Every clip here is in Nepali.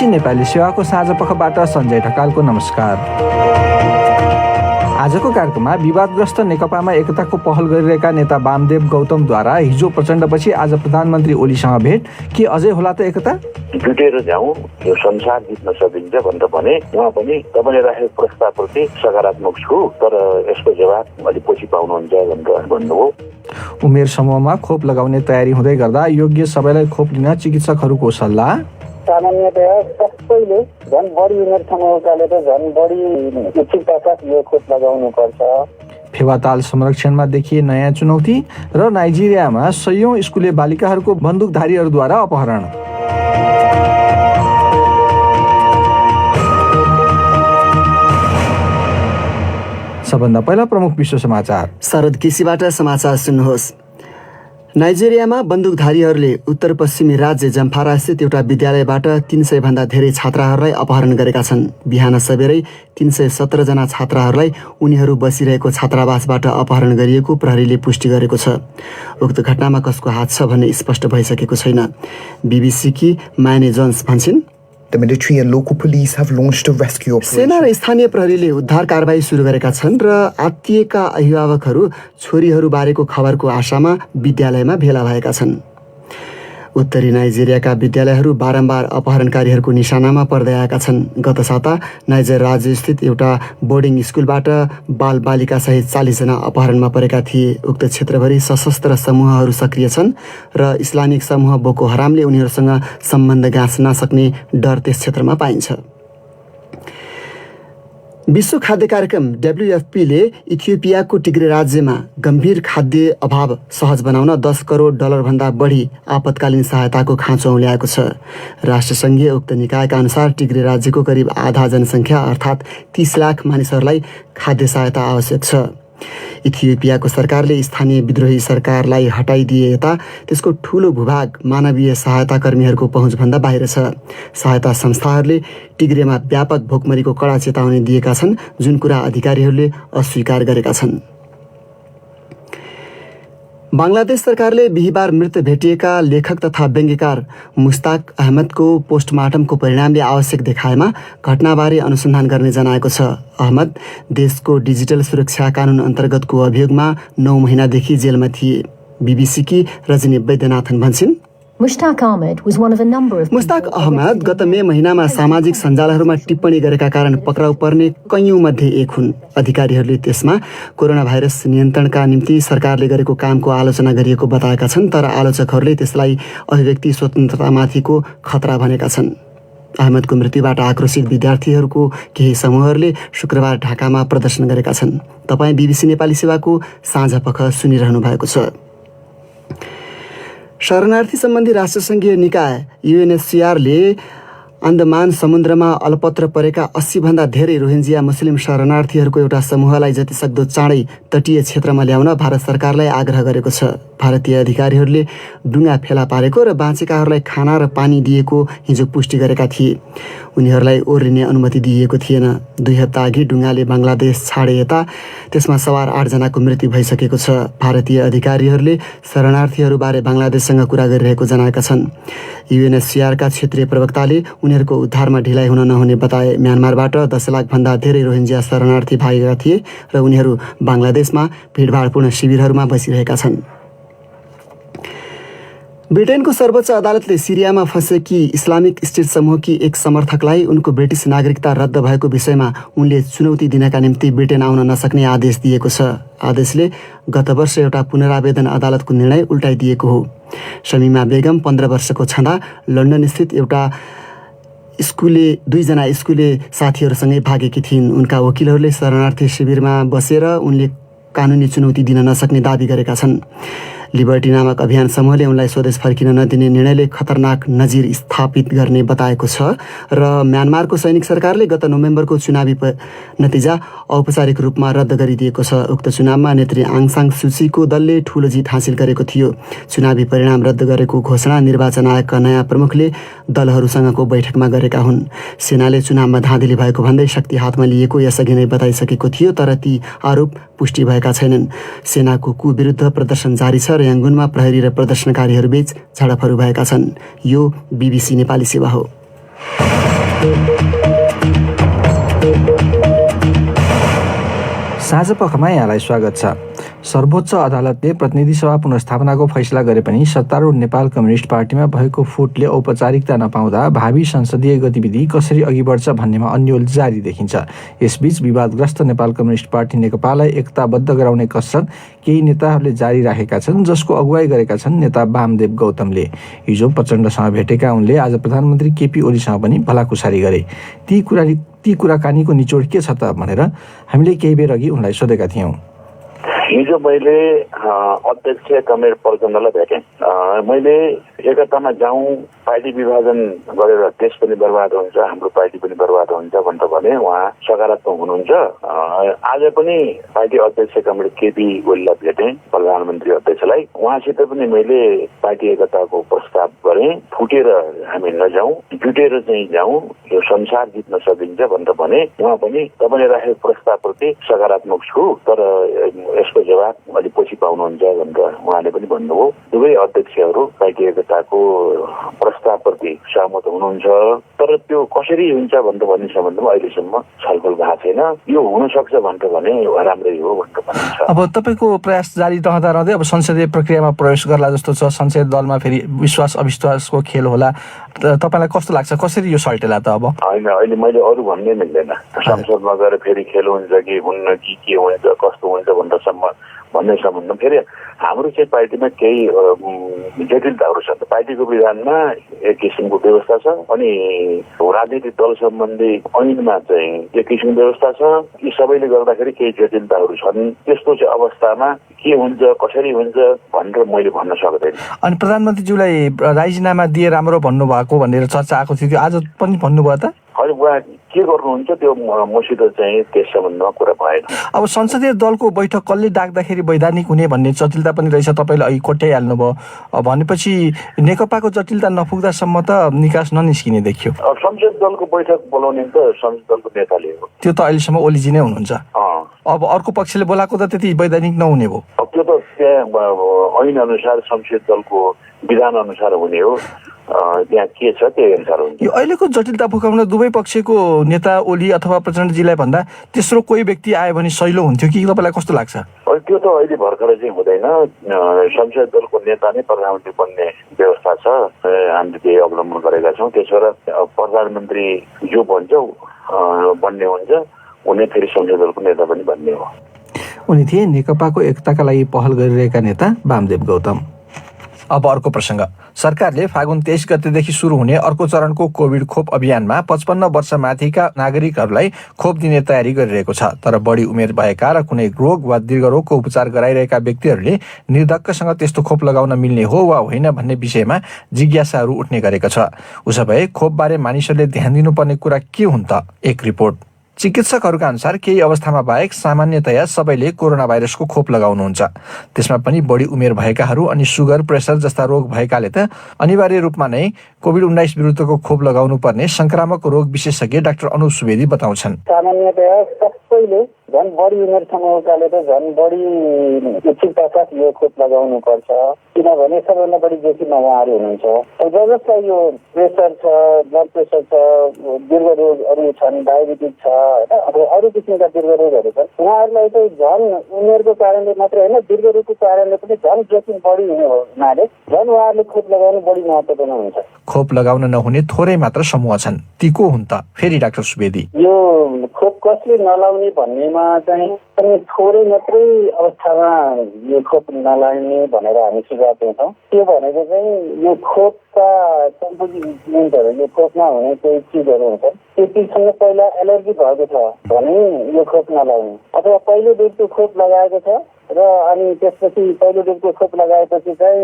बीबीसी नेपाली सेवाको साँझपखबाट सञ्जय ढकालको नमस्कार। आजको कार्यक्रममा विवादग्रस्त नेकपामा एकताको पहल गरिरहेका नेता वामदेव गौतमद्वारा हिजो प्रचण्डपछि आज प्रधानमन्त्री ओलीसँग भेट, के अझै होला त एकता? जुटेर जाउँ, यो संसार जित्न सकिन्छ भनेर भने उहाँ पनि तपाईँले राखेको प्रस्तावप्रति सकारात्मक छु, तर यसको जवाब अलि पछि पाउनुहुन्छ भनेर भन्नुभयो। उमेर समूहमा खोप लगाउने तयारी हुँदै गर्दा योग्य सबैलाई खोप लिन चिकित्सकहरूको सल्लाह। सामान्यतया सबैले झन् बढी उमेर समूहकाले त झन् बढी उत्सुकता साथ यो खोप लगाउनु पर्छ। फेवाताल संरक्षणमा देखिए नयाँ चुनौती र नाइजेरियामा सयौं स्कुले बालिकाहरूको बन्दुकधारीहरूद्वारा अपहरण। सबभन्दा पहिला प्रमुख विश्व समाचार। शरद केसीबाट समाचार सुन्नुहोस्। नाइजेरियामा बन्दुकधारीहरूले उत्तर पश्चिमी राज्य जम्फारा स्थित एउटा विद्यालयबाट 300 भन्दा धेरै छात्राहरूलाई अपहरण गरेका छन्। बिहान सबेरै 317 जना छात्राहरूलाई उनीहरू बसिरहेको छात्रावासबाट अपहरण गरिएको प्रहरीले पुष्टि गरेको छ। उक्त घटनामा कसको हात छ भन्ने स्पष्ट भइसकेको छैन। बीबीसीकी मायने जोन्स भन्छन्, The military and local police have launched a rescue operation. सेना र स्थानीय प्रहरीले उद्धार कारबाही सुरु गरेका छन् र आत्तिएका अभिभावकहरू छोरीहरू बारेको खबरको आशामा विद्यालयमा भेला भएका छन्। उत्तरी नाइजेरियाका विद्यालयहरू बारम्बार अपहरणकारीहरूको निशानामा पर्दै आएका छन्। गत साता नाइजर राज्यस्थित एउटा बोर्डिङ स्कुलबाट बालबालिकासहित 40 जना अपहरणमा परेका थिए। उक्त क्षेत्रभरि सशस्त्र समूहहरू सक्रिय छन् र इस्लामिक समूह बोको हरामले उनीहरूसँग सम्बन्ध गाँच्न सक्ने डर त्यस क्षेत्रमा पाइन्छ। विश्व खाद्य कार्यक्रम WFPले इथियोपियाको टिग्रे राज्यमा गम्भीर खाद्य अभाव सहज बनाउन $10 करोड भन्दा बढी आपतकालीन सहायताको खाँचो औल्याएको छ। राष्ट्रसङ्घीय उक्त निकायका अनुसार टिग्रे राज्यको करिब आधा जनसङ्ख्या अर्थात् 30 लाख मानिसहरूलाई खाद्य सहायता आवश्यक छ। इथियोपियाको सरकारले स्थानीय विद्रोही सरकारलाई हटाइदिए यता त्यसको ठूलो भूभाग मानवीय सहायता कर्मीहरूको पहुँचभन्दा बाहिर छ। सहायता संस्थाहरूले टिग्रेमा व्यापक भोकमरीको कडा चेतावनी दिएका छन्, जुन कुरा अधिकारीहरूले अस्वीकार गरेका छन्। बांग्लादेश सरकारले बिहिबार मृत भेटिएका लेखक तथा व्यङ्ग्यकार मुस्ताक अहमदको पोस्टमार्टमको परिणामले आवश्यक देखाएमा घटनाबारे अनुसन्धान गर्ने जनाएको छ। अहमद देशको डिजिटल सुरक्षा कानुन अन्तर्गतको अभियोगमा 9 महिनादेखि जेलमा थिए। बीबीसीकी रजनी वैद्यनाथन भन्छन्, मुस्ताक अहमद गत मे महिनामा सामाजिक सञ्जालहरूमा टिप्पणी गरेका कारण पक्राउ पर्ने कैयौं मध्ये एक हुन्। अधिकारीहरूले त्यसमा कोरोना भाइरस नियन्त्रणका निम्ति सरकारले गरेको कामको आलोचना गरिएको बताएका छन्, तर आलोचकहरूले त्यसलाई अभिव्यक्ति स्वतन्त्रतामाथिको खतरा भनेका छन्। अहमदको मृत्युबाट आक्रोशित विद्यार्थीहरूको केही समूहहरूले शुक्रबार ढाकामा प्रदर्शन गरेका छन्। तपाईँ बीबीसी नेपाली सेवाको साँझपख सुनिरहनु भएको छ। शरणार्थी सम्बन्धी राष्ट्रसङ्घीय निकाय UNHCRले अन्दमान समुद्रमा अलपत्र परेका 80 भन्दा धेरै रोहिङ्जिया मुस्लिम शरणार्थीहरूको एउटा समूहलाई जतिसक्दो चाँडै तटीय क्षेत्रमा ल्याउन भारत सरकारलाई आग्रह गरेको छ। भारतीय अधिकारीहरूले डुङ्गा फेला पारेको र बाँचेकाहरूलाई खाना र पानी दिएको हिजो पुष्टि गरेका थिए। उनीहरूलाई ओर्लिने अनुमति दिइएको थिएन। 2 हप्ता अघि डुङ्गाले बङ्गलादेश छाडे यता त्यसमा सवार 8 जनाको मृत्यु भइसकेको छ। भारतीय अधिकारीहरूले शरणार्थीहरूबारे बङ्गलादेशसँग कुरा गरिरहेको जनाएका छन्। UNHCRका क्षेत्रीय प्रवक्ताले उनीहरूको उद्धारमा ढिलाइ हुन नहुने बताए। म्यानमारबाट 10 लाख भन्दा धेरै रोहिङ्जिया शरणार्थी भागेका थिए र उनीहरू बङ्गलादेशमा भिडभाडपूर्ण शिविरहरूमा बसिरहेका छन्। ब्रिटेनको सर्वोच्च अदालतले सिरियामा फँसेकी इस्लामिक स्टेट समूहकी एक समर्थकलाई उनको ब्रिटिस नागरिकता रद्द भएको विषयमा उनले चुनौती दिनका निम्ति ब्रिटेन आउन नसक्ने आदेश दिएको छ। आदेशले गत वर्ष एउटा पुनरावेदन अदालतको निर्णय उल्टाइदिएको हो। शमीमा बेगम 15 वर्षको छँदा लन्डन स्थित एउटा 2 जना स्कुले साथीहरूसँगै भागेकी थिइन्। उनका वकिलहरूले शरणार्थी शिविरमा बसेर उनले कानुनी चुनौती दिन नसक्ने दाबी गरेका छन्। लिबर्टी नामक अभियान समूहले उनलाई स्वदेश फर्किन नदिने निर्णयले खतरनाक नजिर स्थापित गर्ने बताएको छ र म्यानमारको सैनिक सरकारले गत नोभेम्बरको चुनावी नतिजा औपचारिक रूपमा रद्द गरिदिएको छ। उक्त चुनावमा नेत्री आङ सान सुचीको दलले ठूलो जित हासिल गरेको थियो। चुनावी परिणाम रद्द गरेको घोषणा निर्वाचन आयोगका नयाँ प्रमुखले दलहरूसँगको बैठकमा गरेका हुन्। सेनाले चुनावमा धाँधली भएको भन्दै शक्ति हातमा लिएको यसअघि नै बताइसकेको थियो, तर ती आरोप पुष्टि भएका छैनन्। सेनाको कुविरुद्ध प्रदर्शन जारी छ र याङ्गुनमा प्रहरी र प्रदर्शनकारीहरूबीच झडपहरू भएका छन्। यो बीबीसी नेपाली सेवा हो। साँझ पखमा यहाँलाई स्वागत छ। सर्वोच्च अदालतले प्रतिनिधि सभा पुनर्स्थापनाको फैसला गरे पनि सत्तारूढ नेपाल कम्युनिस्ट पार्टीमा भएको फुटले औपचारिकता नपाउँदा भावी संसदीय गतिविधि कसरी अघि बढ्छ भन्नेमा अन्यल जारी देखिन्छ। यसबीच विवादग्रस्त नेपाल कम्युनिस्ट पार्टी नेकपालाई एकताबद्ध गराउने कसरत केही नेताहरूले जारी राखेका छन्, जसको अगुवाई गरेका छन् नेता वामदेव गौतमले। हिजो प्रचण्डसँग भेटेका उनले आज प्रधानमन्त्री केपी ओलीसँग पनि भलाकुसारी गरे। ती कुराकानीको निचोड के छ त भनेर हामीले केही बेर अघि उनलाई सोधेका थियौँ। हिजो मैले अध्यक्ष कमरेड प्रचण्डलाई भेटेँ। मैले एकतामा जाउँ, पार्टी विभाजन गरेर देश पनि बर्बाद हुन्छ, हाम्रो पार्टी पनि बर्बाद हुन्छ भनेर भने उहाँ सकारात्मक हुनुहुन्छ। आज पनि पार्टी अध्यक्ष कमरेड केपी ओलीलाई भेटेँ, प्रधानमन्त्री अध्यक्षलाई। उहाँसित पनि मैले पार्टी एकताको प्रस्ताव गरेँ। फुटेर हामी नजाउँ, जुटेर चाहिँ जाउँ, यो संसार जित्न सकिन्छ भनेर भने उहाँ पनि तपाईँले राखेको प्रस्तावप्रति सकारात्मक छु, तर यसको जवाब अलि पछि पाउनुहुन्छ भनेर उहाँले पनि भन्नुभयो। दुवै अध्यक्षहरू पार्टी एकताको प्रस्तावप्रति सहमत हुनुहुन्छ, तर त्यो कसरी हुन्छ भनेर भन्ने सम्बन्धमा अहिलेसम्म छलफल भएको छैन। यो हुनसक्छ भनेर भने राम्रै हो भनेर भनिन्छ। अब तपाईँको प्रयास जारी रहँदै अब संसदीय प्रक्रियामा प्रवेश गर्ला जस्तो छ। संसदीय दलमा फेरि विश्वास अविश्वासको खेल होला। तपाईँलाई कस्तो लाग्छ, कसरी यो सल्टेला त? अब होइन, अहिले मैले अरू भन्नै मिल्दैन। संसदमा गएर फेरि खेल हुन्छ कि हुन्न कि के हुन्छ कस्तो हुन्छ भन्ने सम्बन्धमा फेरि हाम्रो चाहिँ पार्टीमा केही जटिलताहरू छ। पार्टीको विधानमा एक किसिमको व्यवस्था छ, अनि राजनीतिक दल सम्बन्धी ऐनमा चाहिँ एक किसिमको व्यवस्था छ। यी सबैले गर्दाखेरि केही जटिलताहरू छन्। त्यस्तो चाहिँ अवस्थामा के हुन्छ कसरी हुन्छ भनेर मैले भन्न सक्दैन। अनि प्रधानमन्त्रीज्यूलाई राजीनामा दिए राम्रो भन्नुभएको भनेर चर्चा आएको थियो, आज पनि भन्नुभयो त? अहिले उहाँ के गर्नुहुन्छ त्यो मसित चाहिँ त्यस सम्बन्धमा कुरा भएन। अब संसदीय दलको बैठक कसले डाक्दाखेरि वैधानिक हुने भन्ने जटिलता पनि रहेछ। तपाईँले अहिले कोट्याइहाल्नुभयो भनेपछि नेकपाको जटिलता नपुग्दासम्म त निकास ननिस्किने देखियो। अब संसदीय दलको बैठक बोलाउने त संसदीय दलको नेताले हो। त्यो त अहिलेसम्म ओलीजी नै हुनुहुन्छ। अब अर्को पक्षले बोलाएको त त्यति वैधानिक नहुने भयो। अब त्यो त त्यहाँ ऐन अनुसार संसदीय दलको विधान अनुसार हुने हो। त्यहाँ के छ त्यही अनुसार हुन्छ। यो अहिलेको जटिलता पुर्याउन दुवै पक्षको नेता ओली अथवा प्रचण्डजीलाई भन्दा तेस्रो कोही व्यक्ति आयो भने सहिलो हुन्थ्यो कि तपाईँलाई कस्तो लाग्छ? त्यो त अहिले भर्खर चाहिँ हुँदैन। संसदीय दलको नेता नै प्रधानमन्त्री बन्ने व्यवस्था छ, हामीले त्यही अवलम्बन गरेका छौँ। त्यसबाट प्रधानमन्त्री जो भन्छ बन्ने हुन्छ, उनी फेरि संसदीय दलको नेता पनि बन्ने हो। उनी थिए नेकपाको एकताका लागि पहल गरिरहेका नेता वामदेव गौतम। अब अर्को प्रसङ्ग। सरकारले फागुन 23 गतेदेखि सुरु हुने अर्को चरणको कोभिड खोप अभियानमा 55 वर्ष माथिका नागरिकहरूलाई खोप दिने तयारी गरिरहेको छ। तर बढी उमेर भएका र कुनै रोग वा दीर्घरोगको उपचार गराइरहेका व्यक्तिहरूले निर्धक्कसँग त्यस्तो खोप लगाउन मिल्ने हो वा होइन भन्ने विषयमा जिज्ञासाहरू उठ्ने गरेको छ। उसो भए खोपबारे मानिसहरूले ध्यान दिनुपर्ने कुरा के हुन् त? एक रिपोर्ट। चिकित्सकहरूका अनुसार केही अवस्थामा बाहेक सामान्यतया सबैले कोरोना भाइरसको खोप लगाउनुहुन्छ। त्यसमा पनि बढी उमेर भएकाहरू अनि सुगर, प्रेसर जस्ता रोग भएकाले त अनिवार्य रूपमा नै कोभिड-19 विरुद्धको खोप लगाउनु पर्ने संक्रामक रोग विशेषज्ञ डाक्टर अनुप सुवेदी बताउँछन्। सामान्यतया सबैले झन् बढी उमेर समूहकाले त झन् बढी उत्सुकता साथ यो खोप लगाउनु पर्छ, किनभने सबैभन्दा बढी जोखिममा उहाँहरू हुनुहुन्छ। जसलाई यो प्रेसर छ, ब्लड प्रेसर छ, दीर्घ रोगहरू छन्, डायबिटिज छ, अब अरू किसिमका दीर्घ रोगहरू छन्, उहाँहरूलाई चाहिँ झन् उमेरको कारणले मात्रै होइन, दीर्घ रोगको कारणले पनि झन् जोखिम बढी हुने हुनाले झन् उहाँहरूले खोप लगाउनु बढी महत्त्वपूर्ण हुन्छ। खोप लगाउन नहुने थोरै मात्र समूह छन्, ती को हुन् त? फेरि डाक्टर सुवेदी। यो खोप कसले नलाउने भन्नेमा चाहिँ पनि थोरै मात्रै अवस्थामा यो खोप नलाउने भनेर हामी सुझाव दिन्छौँ। त्यो भनेको चाहिँ यो खोपका कम्पोजिन्टहरू, यो खोपमा हुने केही चिजहरू हुन्छन्, त्यो चिजसँग पहिला एलर्जी भएको छ भने यो खोप नलाउने, अथवा पहिलो डोजको खोप लगाएको छ र अनि त्यसपछि पहिलो डोजको खोप लगाएपछि चाहिँ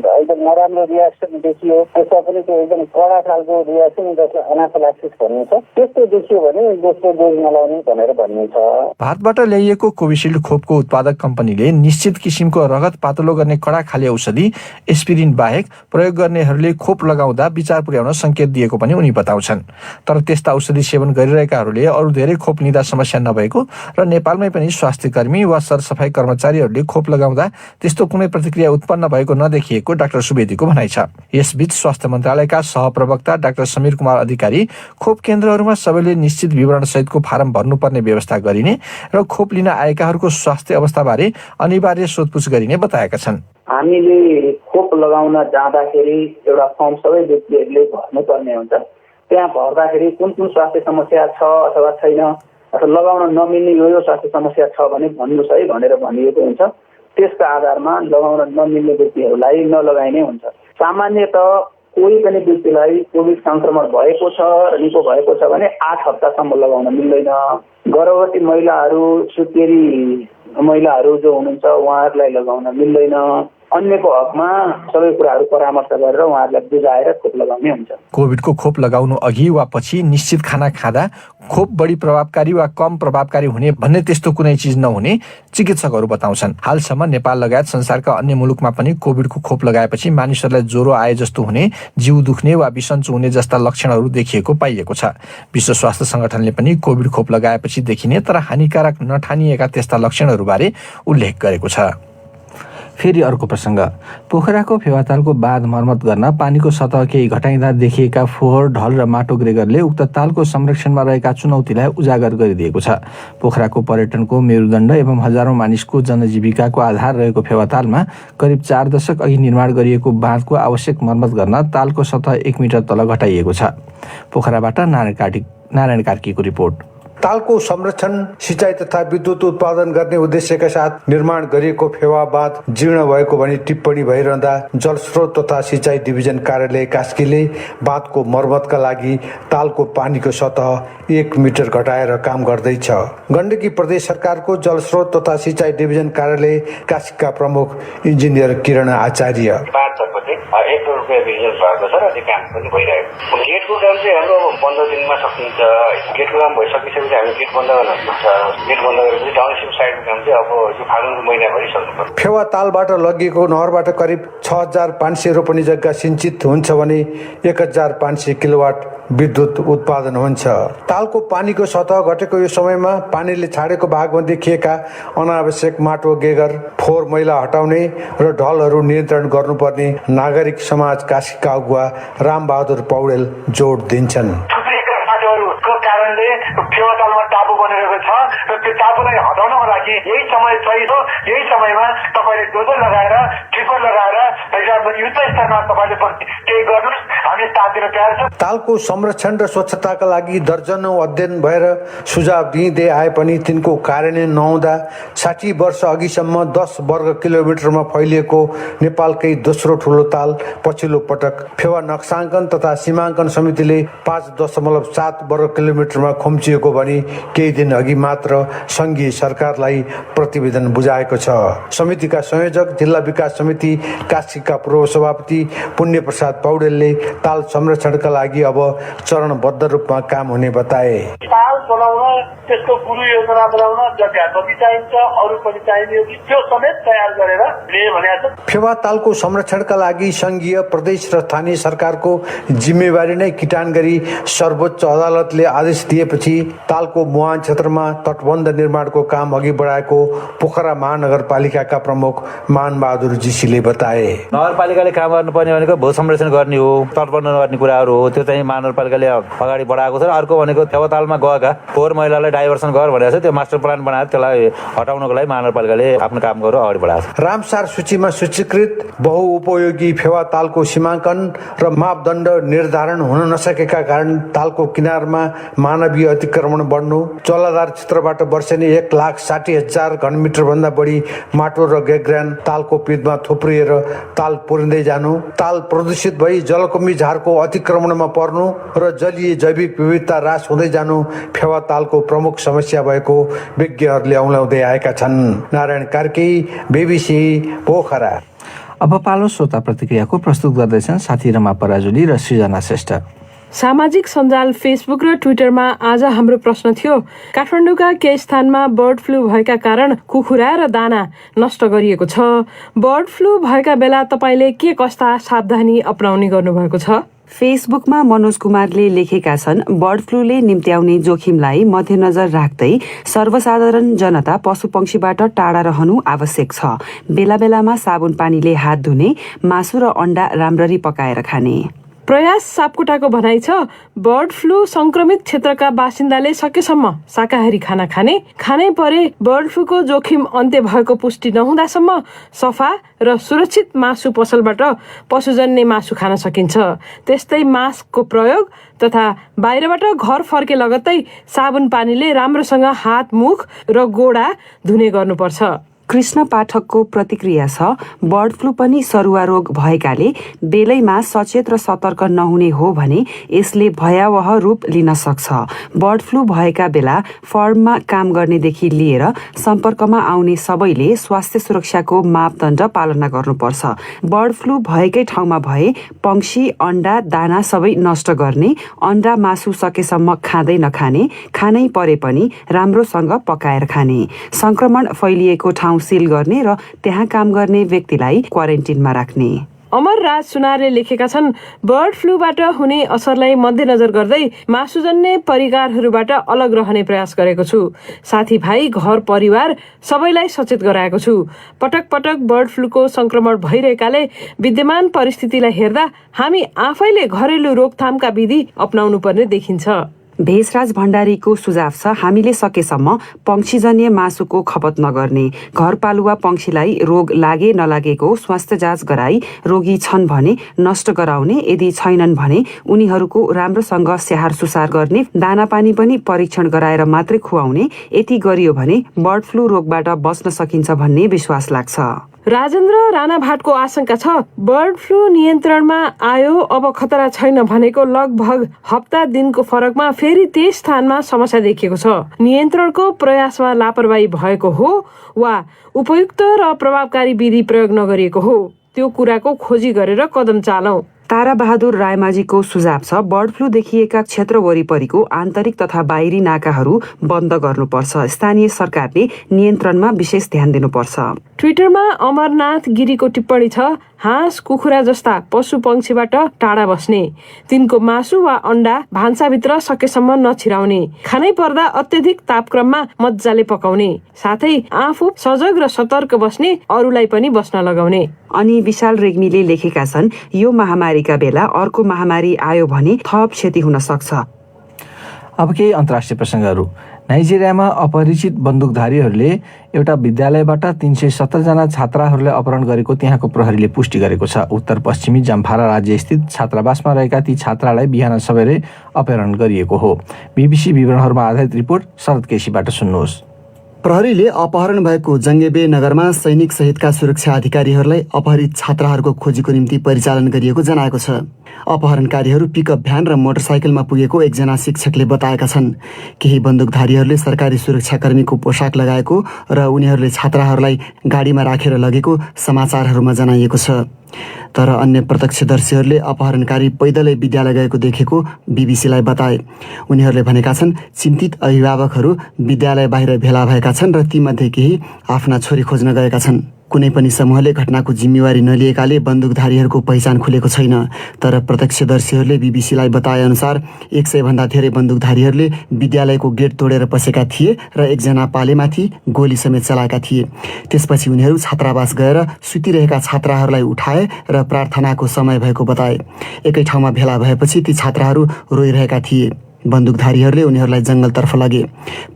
एकदम नराम्रो रियाक्सन देखियो, त्यसमा पनि त्यो एकदम कडा खालको रियाक्सन जसलाई एनाफिलाक्सिस भनिन्छ, त्यस्तो देखियो भने दोस्रो डोज नलाउने भनेर भनिन्छ। भारतबाट ल्याइएको कोभिसिल्ड खोपको उत्पादक कम्पनीले निश्चित किसिमको रगत पातलो गर्ने कडा खाले औषधि एस्पिरिन बाहेक प्रयोग गर्नेहरूले खोप लगाउँदा विचार पुर्याउन संकेत दिएको पनि उनी बताउँछन्। तर त्यस्ता औषधि सेवन गरिरहेकाहरूले अरू धेरै खोप लिँदा समस्या नभएको र नेपालमै पनि स्वास्थ्य कर्मी वा सरसफाई कर्मचारी कर्मचारीहरूले खोप लगाउँदा त्यस्तो कुनै प्रतिक्रिया उत्पन्न भएको नदेखिएको डाक्टर सुवेदीको भनाइ छ। यसबीच स्वास्थ्य मन्त्रालयका सहप्रवक्ता डाक्टर समीर कुमार अधिकारी खोप केन्द्रहरूमा सबैले निश्चित विवरण सहितको फारम भर्नुपर्ने व्यवस्था गरिने र खोप लिन आएकाहरूको स्वास्थ्य अवस्थाबारे अनिवार्य सोधपुछ गरिने बताएका छन्। हामीले खोप लगाउन जाँदाखेरि एउटा फर्म सबै व्यक्तिहरूले भर्नुपर्ने हुन्छ। त्यहाँ भर्दाखेरि कुन कुन स्वास्थ्य समस्या छ अथवा छैन अथवा लगाउन नमिल्ने यो स्वास्थ्य समस्या छ भने भन्नुहोस् है भनेर भनिएको हुन्छ। त्यसका आधारमा लगाउन नमिल्ने व्यक्तिहरूलाई नलगाइने हुन्छ। सामान्यतः कोही पनि व्यक्तिलाई कोभिड संक्रमण भएको छ र निको भएको छ भने 8 हप्तासम्म लगाउन मिल्दैन। गर्भवती महिलाहरू, सुत्केरी महिलाहरू जो हुनुहुन्छ उहाँहरूलाई लगाउन मिल्दैन। अन्यको हकमा सबै कुराहरू परामर्श गरेर उहाँहरूलाई बुझाएर खोप लगाउने हुन्छ। कोभिडको खोप लगाउनु अघि वा पछि निश्चित खाना खाँदा खोप बढी प्रभावकारी वा कम प्रभावकारी हुने भन्ने त्यस्तो कुनै चिज नहुने चिकित्सकहरू बताउँछन्। हालसम्म नेपाल लगायत संसारका अन्य मुलुकमा पनि कोभिडको खोप लगाएपछि मानिसहरूलाई ज्वरो आए जस्तो हुने, जिउ दुख्ने वा बिसन्चो हुने जस्ता लक्षणहरू देखिएको पाइएको छ। विश्व स्वास्थ्य संगठनले पनि कोभिड खोप लगाएपछि देखिने तर हानिकारक नठानिएका त्यस्ता लक्षणहरूबारे उल्लेख गरेको छ। फेरि अर्को प्रसङ्ग, पोखराको फेवातालको बाँध मर्मत गर्न पानीको सतह केही घटाइँदा देखिएका फोहोर, ढल र माटो ग्रेगरले उक्त तालको संरक्षणमा रहेका चुनौतीलाई उजागर गरिदिएको छ। पोखराको पर्यटनको मेरुदण्ड एवं हजारौं मानिसको जनजीविकाको आधार रहेको फेवातालमा करिब 4 दशक अघि निर्माण गरिएको बाँधको आवश्यक मर्मत गर्न तालको सतह 1 मिटर तल घटाइएको छ। पोखराबाट नारायण कार्कीको रिपोर्ट। तालको संरक्षण, सिँचाइ तथा विद्युत उत्पादन गर्ने उद्देश्यका साथ निर्माण गरिएको फेवा बाँध जीर्ण भएको भनी टिप्पणी भइरहँदा जलस्रोत तथा सिँचाइ डिभिजन कार्यालय कास्कीले बाँधको मर्मतका लागि तालको पानीको सतह 1 मिटर घटाएर काम गर्दैछ। गण्डकी प्रदेश सरकारको जलस्रोत तथा सिँचाइ डिभिजन कार्यालय कास्कीका प्रमुख इन्जिनियर किरण आचार्य, 1 करोड रुपियाँ बिजनेस भएको छ र त्यो काम पनि भइरहेको। गेटको काम चाहिँ हाम्रो 15 दिनमा सकिन्छ। गेटको काम भइसकिसकेपछि हामी गेट बन्द गर्न सक्छ। गेट बन्द गरेपछि टाउनसिप साइडको काम चाहिँ अब यो फागुनको महिनाभरि सक्नुपर्छ। फेवा तालबाट लगिएको नहरबाट करिब 6500 रोपनी जग्गा सिंचित हुन्छ भने 1500 किलोवाट विद्युत उत्पादन हुन्छ। तालको पानीको सतह घटेको यो समयमा पानीले छाडेको भागमा देखिएका अनावश्यक माटो, गेगर, फोहोर मैला हटाउने र ढलहरू नियन्त्रण गर्नुपर्ने नागरिक समाज कास्कीका अगुवा रामबहादुर पौडेल जोड दिन्छन्। को कारणले फेवातालमा टापु बनेको छ र त्यो टापुलाई हटाउनको लागि यही समय चाहियो। यही समयमा तपाईले डोजर लगाएर, ट्रिपर लगाएर युद्ध स्तरमा तपाईले केही गर्नुहोस्, हामी साथ दिन तयार छौँ। तालको संरक्षण र स्वच्छताका लागि दर्जनौं अध्ययन भएर सुझाव दिँदै आए पनि तिनको कार्यान्वयन नहुँदा 60 वर्ष अघिसम्म 10 वर्ग किलोमिटरमा फैलिएको नेपालकै दोस्रो ठुलो ताल पछिल्लो पटक फेवा नक्साङ्कन तथा सीमाङ्कन समितिले 5.7 वर्ग किलोमिटरमा खुम्चिएको भनी केही दिन अघि मात्र संघीय सरकारलाई प्रतिवेदन बुझाएको छ। समितिका संयोजक जिल्ला विकास समिति कास्कीका पूर्व सभापति पुण्य प्रसाद पौडेलले ताल संरक्षणका लागि अब चरणबद्ध रूपमा काम हुने बताए। ताल बनाउन, त्यसको पूर्व योजना बनाउन जग्गा कति चाहिन्छ, अरू पनि चाहिने हो कि त्यो समेत तयार गरेर ले भनेको छ। फेवा तालको संरक्षणका लागि संघीय, प्रदेश र स्थानीय सरकारको जिम्मेवारी नै किटान गरी सर्वोच्च अदालतले आदेश दिएपछि तालको मुहान क्षेत्रमा तटबन्ध निर्माणको काम अघि बढाएको पोखरा महानगरपालिकाका प्रमुख मानबहादुर जीसीले बताए। नगरपालिकाले काम गर्नुपर्ने भनेको भू संरक्षण गर्ने हो, तटबन्ध गर्ने कुराहरू हो। त्यो चाहिँ महानगरपालिकाले अगाडि बढाएको छ र अर्को भनेको फेवातालमा गएका फोहोर मैलालाई डाइभर्सन गर भनेको छ। त्यो मास्टर प्लान बनाएर त्यसलाई हटाउनको लागि महानगरपालिकाले आफ्नो काम गरेर अगाडि बढाएको छ। रामसार सूचीमा सूचीकृत बहुउपयोगी फेवा तालको सीमाङ्कन र मापदण्ड निर्धारण हुन नसकेका कारण तालको किनारमा मानवीय अतिक्रमण बढ्नु, चौलाधार क्षेत्रबाट वर्षेनी 1,60,000 घनमिटर भन्दा बढी माटो र गेग्रान तालको पिँधमा थुप्रिएर ताल पुरिँदै जानु, ताल प्रदूषित भई जलकुम्भी झारको अतिक्रमणमा पर्नु र जलीय जैविक विविधता ह्रास हुँदै जानु फेवा तालको प्रमुख समस्या भएको विज्ञहरूले औँल्याउँदै आएका छन्। नारायण कार्की, BBC, पोखरा। अब पालो श्रोता प्रतिक्रियाको प्रस्तुत गर्दैछन् साथी रमा पराजुली र सृजना श्रेष्ठ। सामाजिक सञ्जाल फेसबुक र ट्विटरमा आज हाम्रो प्रश्न थियो, काठमाडौँका केही स्थानमा बर्ड फ्लू भएका कारण कुखुरा र दाना नष्ट गरिएको छ। बर्ड फ्लू भएका बेला तपाईँले के कस्ता सावधानी अपनाउने गर्नुभएको छ? फेसबुकमा मनोज कुमारले लेखेका छन्, बर्ड फ्लूले निम्त्याउने जोखिमलाई मध्यनजर राख्दै सर्वसाधारण जनता पशुपक्षीबाट टाढा रहनु आवश्यक छ। बेला बेलामा साबुन पानीले हात धुने, मासु र अण्डा राम्ररी पकाएर खाने। प्रयास सापकोटाको भनाइ छ, बर्ड फ्लू संक्रमित क्षेत्रका बासिन्दाले सकेसम्म शाकाहारी खाना खानै परे बर्ड फ्लूको जोखिम अन्त्य भएको पुष्टि नहुँदासम्म सफा र सुरक्षित मासु पसलबाट पशुजन्य मासु खान सकिन्छ। त्यस्तै मास्कको प्रयोग तथा बाहिरबाट घर फर्के लगत्तै साबुन पानीले राम्रोसँग हात, मुख र गोडा धुने गर्नुपर्छ। कृष्ण पाठकको प्रतिक्रिया छ, बर्ड फ्लू पनि सरुवा रोग भएकाले बेलैमा सचेत र सतर्क नहुने हो भने यसले भयावह रूप लिन सक्छ। बर्ड फ्लू भएका बेला फर्ममा काम गर्नेदेखि लिएर सम्पर्कमा आउने सबैले स्वास्थ्य सुरक्षाको मापदण्ड पालना गर्नुपर्छ। बर्ड फ्लू भएकै ठाउँमा भए पंक्षी, अण्डा, दाना सबै नष्ट गर्ने, अण्डा मासु सकेसम्म खाँदै नखाने, खानै परे पनि राम्रोसँग पकाएर खाने, संक्रमण फैलिएको ठाउँ सिल गर्ने र त्यहाँ काम गर्ने व्यक्तिलाई क्वारेन्टिनमा राख्ने। अमर राज सुनारले लेखेका छन्, बर्ड फ्लूबाट हुने असरलाई मध्यनजर गर्दै मासुजन्य परिकारहरूबाट अलग रहने प्रयास गरेको छु। साथीभाइ, घर परिवार सबैलाई सचेत गराएको छु। पटक पटक बर्ड फ्लूको संक्रमण भइरहेकाले विद्यमान परिस्थितिलाई हेर्दा हामी आफैले घरेलु रोकथामका विधि अपनाउनु पर्ने देखिन्छ। भेषराज भण्डारीको सुझाव छ, हामीले सकेसम्म पंक्षीजन्य मासुको खपत नगर्ने, घरपालुवा पंक्षीलाई रोग लागे नलागेको स्वास्थ्य जाँच गराई रोगी छन् भने नष्ट गराउने, यदि छैनन् भने उनीहरूको राम्रोसँग स्याहार सुसार गर्ने, दाना पानी पनि परीक्षण गराएर मात्रै खुवाउने। यति गरियो भने बर्ड फ्लू रोगबाट बच्न सकिन्छ भन्ने विश्वास लाग्छ। राजेन्द्र राणाभाटको आशंका छ, बर्ड फ्लू नियन्त्रणमा आयो, अब खतरा छैन भनेको लगभग हप्ता दिनको फरकमा फेरि त्यस स्थानमा समस्या देखिएको छ। नियन्त्रणको प्रयासमा लापरवाही भएको हो वा उपयुक्त र प्रभावकारी विधि प्रयोग नगरिएको हो, त्यो कुराको खोजी गरेर कदम चालौं। तारा बहादुर रायमाझीको सुझाव छ, बर्ड फ्लू देखिएका क्षेत्र वरिपरिको आन्तरिक तथा बाहिरी नाकाहरू बन्द गर्नुपर्छ। स्थानीय सरकारले नियन्त्रणमा विशेष ध्यान दिनुपर्छ। ट्विटरमा अमरनाथ गिरीको टिप्पणी छ, हाँस, कुखुरा जस्ता पशु पंक्षीबाट टाढा बस्ने, तिनको मासु वा अण्डा भान्साभित्र सकेसम्म नछिराउने, खानै पर्दा अत्यधिक तापक्रममा मजाले पकाउने, साथै आफू सजग र सतर्क बस्ने, अरूलाई पनि बस्न लगाउने। अनि विशाल रेग्मीले लेखेका छन्, यो महामारीका बेला अर्को महामारी आयो भने थप क्षति हुन सक्छ। अब केही अन्तर्राष्ट्रिय प्रसङ्गहरू। नाइजेरियामा अपरिचित बन्दुकधारीहरूले एउटा विद्यालयबाट 370 जना छात्राहरूलाई अपहरण गरेको त्यहाँको प्रहरीले पुष्टि गरेको छ। उत्तर पश्चिमी जम्फारा राज्यस्थित छात्रावासमा रहेका ती छात्रालाई बिहान सबेरै अपहरण गरिएको हो। बीबीसी विवरणहरूमा आधारित रिपोर्ट शरद केसीबाट सुन्नुहोस्। प्रहरीले अपहरण भएको जङ्गेबे नगरमा सैनिक सहितका सुरक्षा अधिकारीहरूलाई अपहरित छात्राहरूको खोजीको निम्ति परिचालन गरिएको जनाएको छ। अपहरणकारीहरू पिकअप भ्यान र मोटरसाइकलमा पुगेको एकजना शिक्षकले बताएका छन्। केही बन्दुकधारीहरूले सरकारी सुरक्षाकर्मीको पोसाक लगाएको र उनीहरूले छात्राहरूलाई गाडीमा राखेर लगेको समाचारहरूमा जनाइएको छ। तर अन्य प्रत्यक्षदर्शीहरूले अपहरणकारी पैदलै विद्यालय गएको देखेको बीबीसीलाई बताए। उनीहरूले भनेका छन्, चिन्तित अभिभावकहरू विद्यालय बाहिर भेला भएका छन् र तीमध्ये केही आफ्ना छोरी खोज्न गएका छन्। कुनै पनि समूहले घटनाको जिम्मेवारी नलिएकाले बन्दुकधारीहरूको पहिचान खुलेको छैन। तर प्रत्यक्षदर्शीहरूले बीबीसीलाई बताए अनुसार 100 भन्दा धेरै बन्दुकधारीहरूले विद्यालयको गेट तोडेर पसेका थिए र एकजना पालेमाथि गोली समेत चलाएका थिए। त्यसपछि उनीहरू छात्रावास गएर सुतिरहेका छात्राहरूलाई उठाए र प्रार्थनाको समय भएको बताए। एकै ठाउँमा भेला भएपछि ती छात्राहरू रोइरहेका थिए। बन्दुकधारीहरूले उनीहरूलाई जङ्गलतर्फ लगे।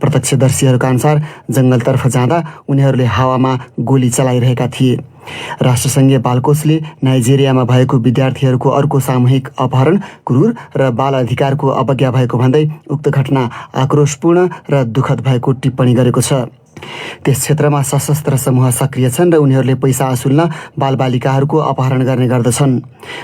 प्रत्यक्षदर्शीहरूका अनुसार जङ्गलतर्फ जाँदा उनीहरूले हावामा गोली चलाइरहेका थिए। राष्ट्रसङ्घीय बालकोषले नाइजेरियामा भएको विद्यार्थीहरूको अर्को सामूहिक अपहरण, क्रूर र बाल अधिकारको अवज्ञा भएको भन्दै उक्त घटना आक्रोशपूर्ण र दुःखद भएको टिप्पणी गरेको छ। त्यस क्षेत्रमा सशस्त्र समूह सक्रिय छन् र उनीहरूले पैसा असुल्न बालबालिकाहरूको अपहरण गर्ने गर्दछन्।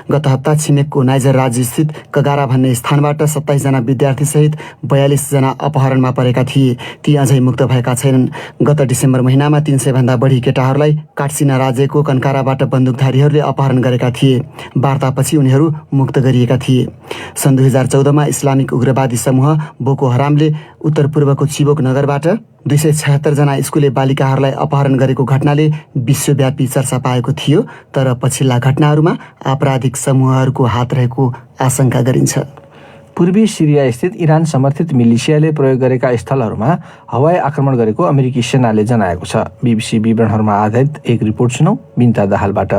गत हप्ता छिमेकको नाइजर राज्यस्थित कगारा भन्ने स्थानबाट 27 जना विद्यार्थीसहित 42 जना अपहरणमा परेका थिए। ती अझै मुक्त भएका छैनन्। गत डिसेम्बर महिनामा 300 भन्दा बढी केटाहरूलाई काट्सिना राज्यको कन्काराबाट बन्दुकधारीहरूले अपहरण गरेका थिए। वार्तापछि उनीहरू मुक्त गरिएका थिए। सन् 2014 मा इस्लामिक उग्रवादी समूह बोको हरामले उत्तर पूर्वको चिबोक नगरबाट 276 जना स्कुले बालिकाहरूलाई अपहरण गरेको घटनाले विश्वव्यापी चर्चा पाएको थियो, तर पछिल्ला घटनाहरूमा आपराधिक समूहहरूको हात रहेको आशंका गरिन्छ। पूर्वी सिरिया स्थित इरान समर्थित मिलिसियाले प्रयोग गरेका स्थलहरूमा हवाई आक्रमण गरेको अमेरिकी सेनाले जनाएको छ। बीबीसी विवरणहरूमा आधारित एक रिपोर्ट सुनौ बिन्ता दाहालबाट।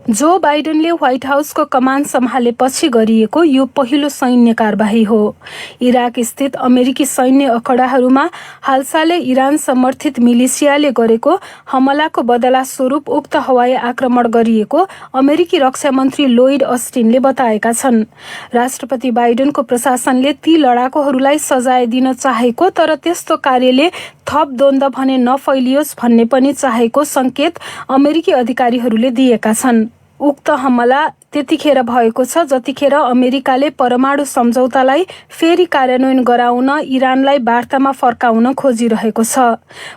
जो बाइडेनले व्हाइट हाउसको कमान सम्हालेपछि गरिएको यो पहिलो सैन्य कारबाही हो। इराक स्थित अमेरिकी सैन्य अखडाहरूमा हालसालै इरान समर्थित मिलिसियाले गरेको हमलाको बदला स्वरूप उक्त हवाई आक्रमण गरिएको अमेरिकी रक्षा मन्त्री लोइड अस्टिनले बताएका छन्। राष्ट्रपति बाइडेनको प्रशासनले ती लडाकुहरूलाई सजाय दिन चाहेको, तर त्यस्तो कार्यले थप द्वन्द्व भने नफैलियोस् भन्ने पनि चाहेको संकेत अमेरिकी अधिकारीहरूले दिएका छन्। उक्त हमला त्यतिखेर भएको छ जतिखेर अमेरिकाले परमाणु सम्झौतालाई फेरि कार्यान्वयन गराउन इरानलाई वार्तामा फर्काउन खोजिरहेको छ।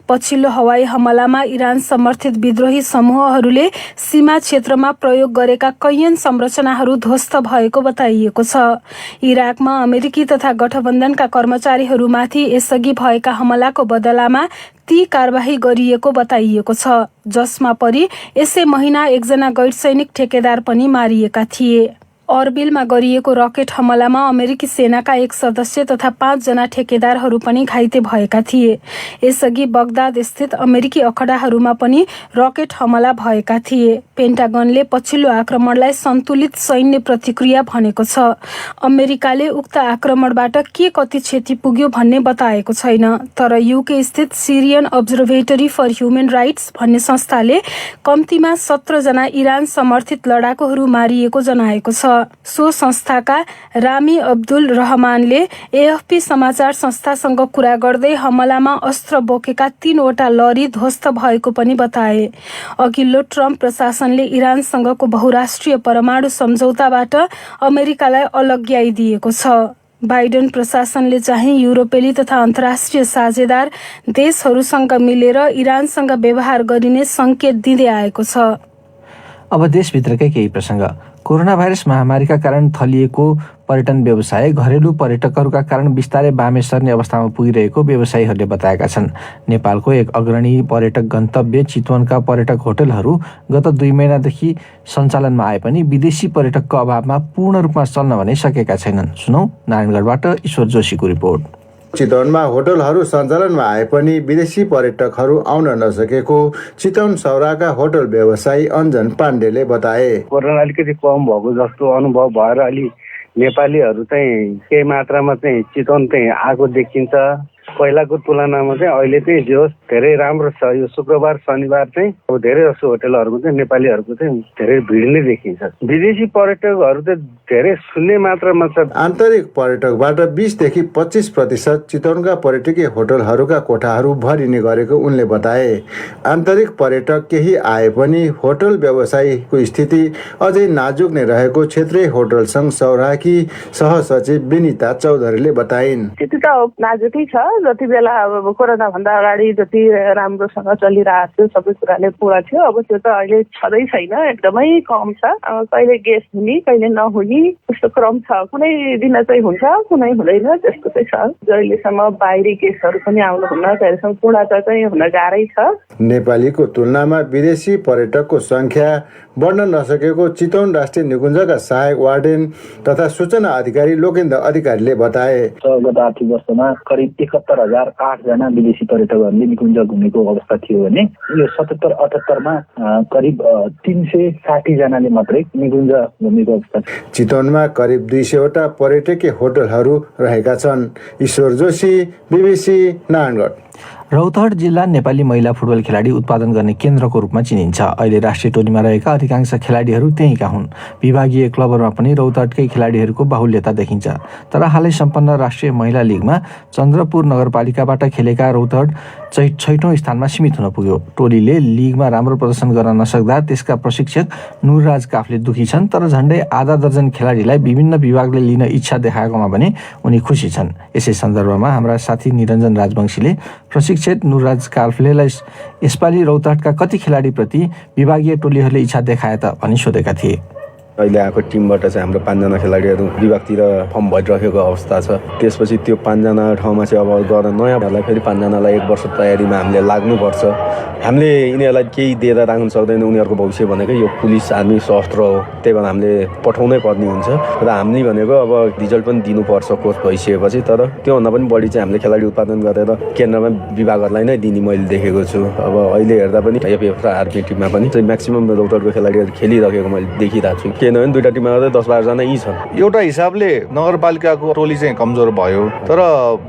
पछिल्लो हवाई हमलामा इरान समर्थित विद्रोही समूहहरूले सीमा क्षेत्रमा प्रयोग गरेका कैयन संरचनाहरू ध्वस्त भएको बताइएको छ। इराकमा अमेरिकी तथा गठबन्धनका कर्मचारीहरूमाथि यसअघि भएका हमलाको बदलामा ती कारबाही गरिएको बताइएको छ, जसमा परि यसै महिना एकजना गैर सैनिक ठेकेदार पनि मारिएका थिए। अर्बिलमा गरिएको रकेट हमलामा अमेरिकी सेनाका एक सदस्य तथा 5 जना ठेकेदारहरू पनि घाइते भएका थिए। यसअघि बगदाद स्थित अमेरिकी अखडाहरूमा पनि रकेट हमला भएका थिए। पेन्टागनले पछिल्लो आक्रमणलाई सन्तुलित सैन्य प्रतिक्रिया भनेको छ। अमेरिकाले उक्त आक्रमणबाट के कति क्षति पुग्यो भन्ने बताएको छैन, तर युके स्थित Syrian observatory for human rights भन्ने संस्थाले कम्तीमा 17 जना इरान समर्थित लडाकुहरू मारिएको जनाएको छ। सो संस्थाका रामी अब्दुल रहमानले एएफपी समाचार संस्थासँग कुरा गर्दै हमलामा अस्त्र बोकेका 3वटा लरी ध्वस्त भएको पनि बताए। अघिल्लो ट्रम्प प्रशासनले इरानसँगको बहुराष्ट्रिय परमाणु सम्झौताबाट अमेरिकालाई अलग्याइदिएको छ। बाइडेन प्रशासनले चाहिँ युरोपेली तथा अन्तर्राष्ट्रिय साझेदार देशहरूसँग मिलेर इरानसँग व्यवहार गरिने संकेत दिँदै आएको छ। अब देशभित्रकै केही प्रसङ्ग। कोरोना भाइरस महामारीका कारण थलिएको पर्यटन व्यवसाय घरेलु पर्यटकहरूका कारण बिस्तारै बामे सर्ने अवस्थामा पुगिरहेको व्यवसायीहरूले बताएका छन्। नेपालको एक अग्रणी पर्यटक गन्तव्य चितवनका पर्यटक होटलहरू गत 2 महिनादेखि सञ्चालनमा आए पनि विदेशी पर्यटकको अभावमा पूर्ण रूपमा चल्न भने सकेका छैनन्। सुनौ नारायणगढबाट ईश्वर जोशीको रिपोर्ट। चितवनमा होटलहरू सञ्चालनमा आए पनि विदेशी पर्यटकहरू आउन नसकेको चितवन सौराका होटल व्यवसायी अञ्जन पाण्डेले बताए। कोरोना अलिकति कम भएको जस्तो अनुभव भएर अलि नेपालीहरू चाहिँ केही मात्रामा चाहिँ चितवन चाहिँ आएको देखिन्छ। पहिलाको तुलनामा चाहिँ अहिले चाहिँ जो धेरै राम्रो छ। यो शुक्रबार शनिबार चाहिँ अब धेरै जसो होटलहरूमा चाहिँ नेपालीहरूको चाहिँ धेरै भिड नै देखिन्छ। विदेशी पर्यटकहरू चाहिँ धेरै शून्य मात्रामा छ। आन्तरिक पर्यटकबाट 20 देखि 25% चितवनका पर्यटकीय होटलहरूका कोठाहरू भरिने गरेको उनले बताए। आन्तरिक पर्यटक केही आए पनि होटल व्यवसायीको स्थिति अझै नाजुक नै रहेको क्षेत्रीय होटल संघ सौराकी सहसचिव विनिता चौधरीले बताइन्। स्थिति त नाजुकै छ। जति बेला अब कोरोना भन्दा अगाडि जति राम्रोसँग चलिरहेको थियो सबै कुराले पुरा थियो, अब त्यो त अहिले छँदै छैन, एकदमै कम छ। कहिले गेस्ट हुने कहिले नहुने त्यस्तो क्रम छ। कुनै दिन चाहिँ हुन्छ कुनै हुँदैन त्यस्तो चाहिँ छ। जहिलेसम्म बाहिरी गेस्टहरू पनि आउनुहुन्न त्यहिलेसम्म पूर्णता चाहिँ हुन गाह्रै छ। नेपालीको तुलनामा विदेशी पर्यटकको संख्या बढ्न नसकेको चितवन राष्ट्रिय निकुञ्जका सहायक वार्डेन तथा सूचना अधिकारी लोकेन्द्र अधिकारीले बताए। गत आर्थिक वर्षमा करिब 71,008 जना विदेशी पर्यटकहरूले निकुञ्ज घुमेको अवस्था थियो भने यो 77-78मा करिब 360 जनाले मात्रै निकुञ्ज घुमेको अवस्था छ। चितवनमा करिब 200वटा पर्यटकीय होटलहरू रहेका छन्। ईश्वर जोशी, बीबीसी, नारायणगढ। रौतहट जिल्ला नेपाली महिला फुटबल खेलाडी उत्पादन गर्ने केन्द्रको रूपमा चिनिन्छ। अहिले राष्ट्रिय टोलीमा रहेका अधिकांश खेलाडीहरू त्यहीँका हुन्। विभागीय क्लबहरूमा पनि रौतहटकै खेलाडीहरूको बाहुल्यता देखिन्छ। तर हालै सम्पन्न राष्ट्रिय महिला लिगमा चन्द्रपुर नगरपालिकाबाट खेलेका रौतहट 6औं स्थानमा सीमित हुन पुग्यो। टोलीले लिगमा राम्रो प्रदर्शन गर्न नसक्दा त्यसका प्रशिक्षक नुरराज काफले दुखी छन्, तर झण्डै आधा दर्जन खेलाडीलाई विभिन्न विभागले लिन इच्छा देखाएकोमा भने उनी खुसी छन्। यसै सन्दर्भमा हाम्रा साथी निरञ्जन राजवंशीले प्रशिक्षक नुरराज काफलेलाई यसपालि रौतहटका कति खेलाडीप्रति विभागीय टोलीहरूले इच्छा देखाए त भनी सोधेका थिए। अहिले आएको टिमबाट चाहिँ हाम्रो 5 जना खेलाडीहरू विभागतिर फर्म भइरहेको अवस्था छ। त्यसपछि त्यो 5 जना ठाउँमा चाहिँ अब गएर नयाँहरूलाई फेरि 5 जनालाई 1 वर्ष तयारीमा हामीले लाग्नुपर्छ। हामीले यिनीहरूलाई केही दिएर राख्न सक्दैन। उनीहरूको भविष्य भनेको यो पुलिस आर्मी सशस्त्र हो, त्यही भएर हामीले पठाउनै पर्ने हुन्छ र हामीले भनेको अब रिजल्ट पनि दिनुपर्छ कोच भइसकेपछि। तर त्योभन्दा पनि बढी चाहिँ हामीले खेलाडी उत्पादन गरेर केन्द्रमा विभागहरूलाई नै दिने मैले देखेको छु। अब अहिले हेर्दा पनि एफएफ र आर्मी टिममा पनि चाहिँ म्याक्सिमम रौतहटको खेलाडीहरू खेलिरहेको मैले देखिरहेको छु। किनभने दुईटा टिममा गर्दा 10-12 जना यी छन्। एउटा हिसाबले नगरपालिकाको टोली चाहिँ कमजोर भयो, तर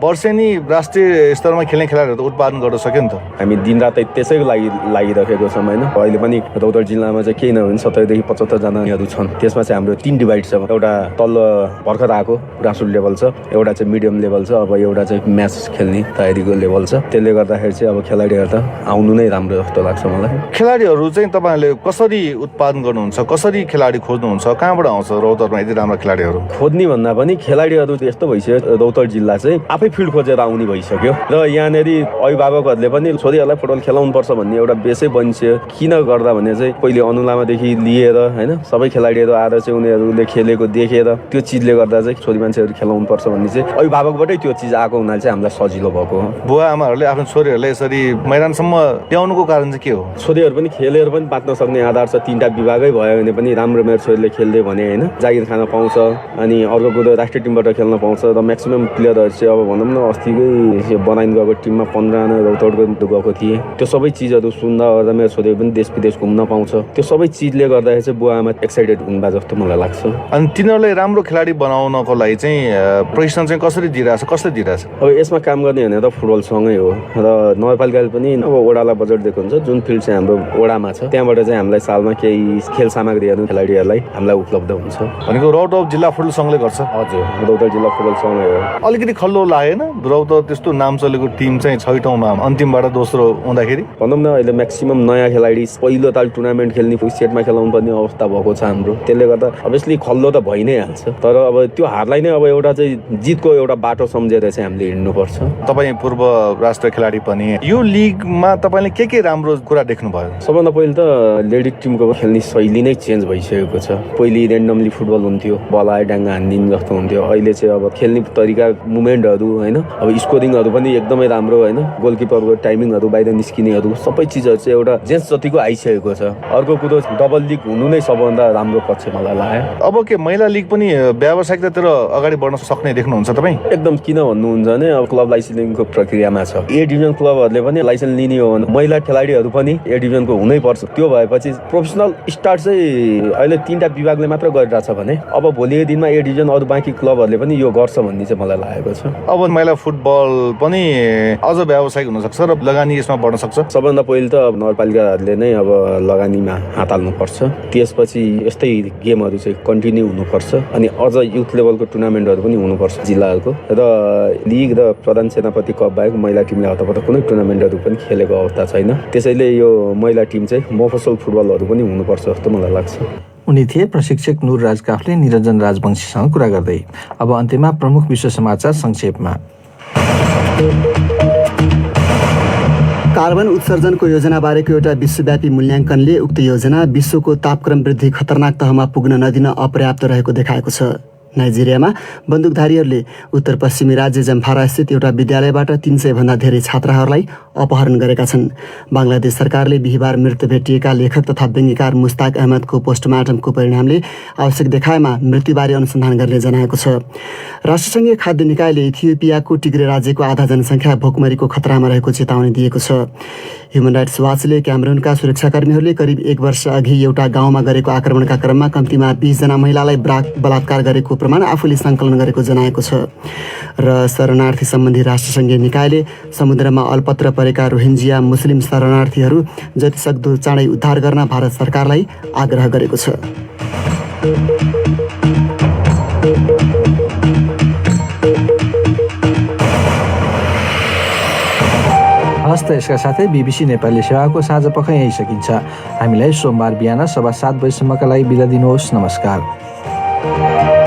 वर्षेनी राष्ट्रिय स्तरमा खेल्ने खेलाडीहरू त उत्पादन गर्न सक्यो नि त। हामी दिनरात त्यसैको लागि लागिरहेको छौँ होइन। अहिले पनि रौतहट जिल्लामा चाहिँ केही नभए 70 देखि 75 जनाहरू छन्। त्यसमा चाहिँ हाम्रो 3 डिभाइड छ। एउटा तल्लो भर्खर आएको ग्रासरुट लेभल छ, एउटा चाहिँ मिडियम लेभल छ, अब एउटा चाहिँ म्याच खेल्ने तयारीको लेभल छ। त्यसले गर्दाखेरि चाहिँ अब खेलाडीहरू त आउनु नै राम्रो जस्तो लाग्छ मलाई। खेलाडीहरू चाहिँ तपाईँहरूले कसरी उत्पादन गर्नुहुन्छ, कसरी खेलाडी खोज्नुहुन्छ, कहाँबाट आउँछ रौतहटमा यति राम्रो खेलाडीहरू? खोज्ने भन्दा पनि खेलाडीहरू यस्तो भइसक्यो, रौतहट जिल्ला चाहिँ आफै फिल्ड खोजेर आउने भइसक्यो र यहाँनिर अभिभावकहरूले पनि छोरीहरूलाई फुटबल खेलाउनु पर्छ भन्ने एउटा बेसै बनिसक्यो। किन गर्दा भने चाहिँ पहिले अनुलामादेखि लिएर होइन सबै खेलाडीहरू आएर चाहिँ उनीहरूले खेलेको देखेर त्यो चिजले गर्दा चाहिँ छोरी मान्छेहरू खेलाउनु पर्छ भन्ने चाहिँ अभिभावकबाटै त्यो चिज आएको हुनाले चाहिँ हामीलाई सजिलो भएको हो। बुवा आमाहरूले आफ्नो छोरीहरूलाई यसरी मैदानसम्म ल्याउनुको कारण चाहिँ के हो? छोरीहरू पनि खेलेर पनि बाँच्न सक्ने आधार छ। 3टा विभागै भयो भने पनि राम्रो मेरो छोरीले खेल्दै भने होइन जागिर खान पाउँछ, अनि अर्को कुरो राष्ट्रिय टिमबाट खेल्न पाउँछ। र म्याक्सिमम प्लेयरहरू चाहिँ अब भनौँ न अस्तिकै बनाइन गएको टिममा 15 जना रौतहटको गएको थिए। त्यो सबै चिजहरू सुन्दा गर्दा मेरो छोरीहरू पनि देश विदेश घुम्न पाउँछ। त्यो सबै चिजले गर्दाखेरि चाहिँ बुवा आमा एक्साइटेड हुनुभयो जस्तो मलाई लाग्छ। अनि तिनीहरूलाई राम्रो खेलाडी बनाउनको लागि चाहिँ प्रशिक्षण चाहिँ कसरी दिइरहेछ, कसरी दिइरहेछ? अब यसमा काम गर्ने भने त फुटबलसँगै हो र नगरपालिकाले पनि अब वडालाई बजेट दिएको हुन्छ। जुन फिल्ड चाहिँ हाम्रो वडामा छ त्यहाँबाट चाहिँ हामीलाई सालमा केही खेल सामग्रीहरू खेलाडीहरूलाई हामीलाई उपलब्ध हुन्छ। भनेको रौतहट जिल्ला फुटबल सङ्घले गर्छ? हजुर, रौतहट जिल्ला फुटबल सङ्घै हो। अलिकति खल्लो लागेन रौतहट त्यस्तो नाम चलेको टिम चाहिँ 6 ठाउँमा अन्तिमबाट दोस्रो हुँदाखेरि? भनौँ न अहिले म्याक्सिमम नयाँ खेलाडी पहिलो ताल टुर्नामेन्ट खेल्ने सेटमा खेलाउनु पर्ने अवस्था भएको छ हाम्रो। त्यसले गर्दा अभियसली खल्लो त भइ नै हाल्छ, तर अब त्यो हारलाई नै अब एउटा चाहिँ जितको एउटा बाटो सम्झेर चाहिँ हामीले हिँड्नुपर्छ। तपाईँ पूर्व राष्ट्रिय खेलाडी पनि, यो लिगमा तपाईँले के राम्रो कुरा देख्नुभयो? सबभन्दा पहिले त लेडी टिमको खेल्ने शैली नै चेन्ज भइसकेको छ। पहिले ऱ्यान्डमली फुटबल हुन्थ्यो, बल आए डाङ्गा हान्दिने जस्तो हुन्थ्यो। अहिले चाहिँ अब खेल्ने तरिका, मुभमेन्टहरू होइन, अब स्कोरिङहरू पनि एकदमै राम्रो होइन, गोलकिपरको टाइमिङहरू बाहिर निस्किनेहरू सबै चिजहरू चाहिँ एउटा जेन्स जतिको आइसकेको छ। अर्को कुरो डबल लिग हुनु नै सबभन्दा राम्रो पक्ष मलाई लाग्यो। अब के महिला लिग पनि व्यावसायिकतातिर अगाडि बढ्न सक्ने देख्नुहुन्छ तपाईँ? एकदम। किन भन्नुहुन्छ भने अब क्लब लाइसेन्सिङको प्रक्रियामा छ। ए डिभिजन क्लबहरूले पनि लाइसेन्स लिने हो भने महिला खेलाडीहरू पनि ए डिभिजनको हुनै पर्छ। त्यो भएपछि प्रोफेसनल स्टार्ट चाहिँ अहिले 3टा विभागले मात्र गरिरहेछ भने अब भोलिको दिनमा ए डिभिजन अरू बाँकी क्लबहरूले पनि यो गर्छ भन्ने चाहिँ मलाई लागेको छ। अब महिला फुटबल पनि अझ व्यावसायिक हुन सक्छ र लगानी यसमा बढ्न सक्छ। सबभन्दा पहिले त अब नगरपालिकाहरूले नै अब लगानीमा हात हाल्नुपर्छ। त्यसपछि यस्तै गेमहरू चाहिँ कन्टिन्यू हुनुपर्छ, अनि अझ युथ लेभलको टुर्नामेन्टहरू पनि हुनुपर्छ जिल्लाहरूको। र लिग र प्रधान सेनापति कप बाहेक महिला टिमले हतपत कुनै टुर्नामेन्टहरू पनि खेलेको अवस्था छैन। त्यसैले यो महिला टिम चाहिँ मफसल फुटबलहरू पनि हुनुपर्छ जस्तो मलाई लाग्छ। उनी थिए प्रशिक्षक नुरराज काफ्ले निरञ्जन राजवंशीसँग कुरा गर्दै। अब अन्त्यमा प्रमुख विश्व समाचार संक्षेपमा। कार्बन उत्सर्जनको योजनाबारेको एउटा विश्वव्यापी मूल्याङ्कनले उक्त योजना विश्वको तापक्रम वृद्धि खतरनाक तहमा पुग्न नदिन अपर्याप्त रहेको देखाएको छ। नाइजेरियामा बन्दुकधारीहरूले उत्तर पश्चिमी राज्य जम्फारा स्थित एउटा विद्यालयबाट 300 भन्दा धेरै छात्राहरूलाई अपहरण गरेका छन्। बङ्गलादेश सरकारले बिहिबार मृत्यु भेटिएका लेखक तथा व्यङ्ग्यकार मुस्ताक अहमदको पोस्टमार्टमको परिणामले आवश्यक देखाएमा मृत्युबारे अनुसन्धान गर्ने जनाएको छ। राष्ट्रसङ्घीय खाद्य निकायले इथियोपियाको टिग्रे राज्यको आधा जनसङ्ख्या भोकमरीको खतरामा रहेको चेतावनी दिएको छ। ह्युमन राइट्स वाचले क्यामेरुनका सुरक्षाकर्मीहरूले करिब 1 वर्ष अघि एउटा गाउँमा गरेको आक्रमणका क्रममा कम्तीमा 20 जना महिलालाई बलात्कार गरेको प्रमाण आफूले सङ्कलन गरेको जनाएको छ। र शरणार्थी सम्बन्धी राष्ट्रसङ्घीय निकायले समुद्रमा अल्पत्र परेका रोहिङ्जिया मुस्लिम शरणार्थीहरू जतिसक्दो चाँडै उद्धार गर्न भारत सरकारलाई आग्रह गरेको छ। हस्त यसका साथै BBC नेपाली सेवाको साँझ पख यही सकिन्छ। हामीलाई सोमबार बिहान 7:15 बजेसम्मका लागि बिदा दिनुहोस्। नमस्कार।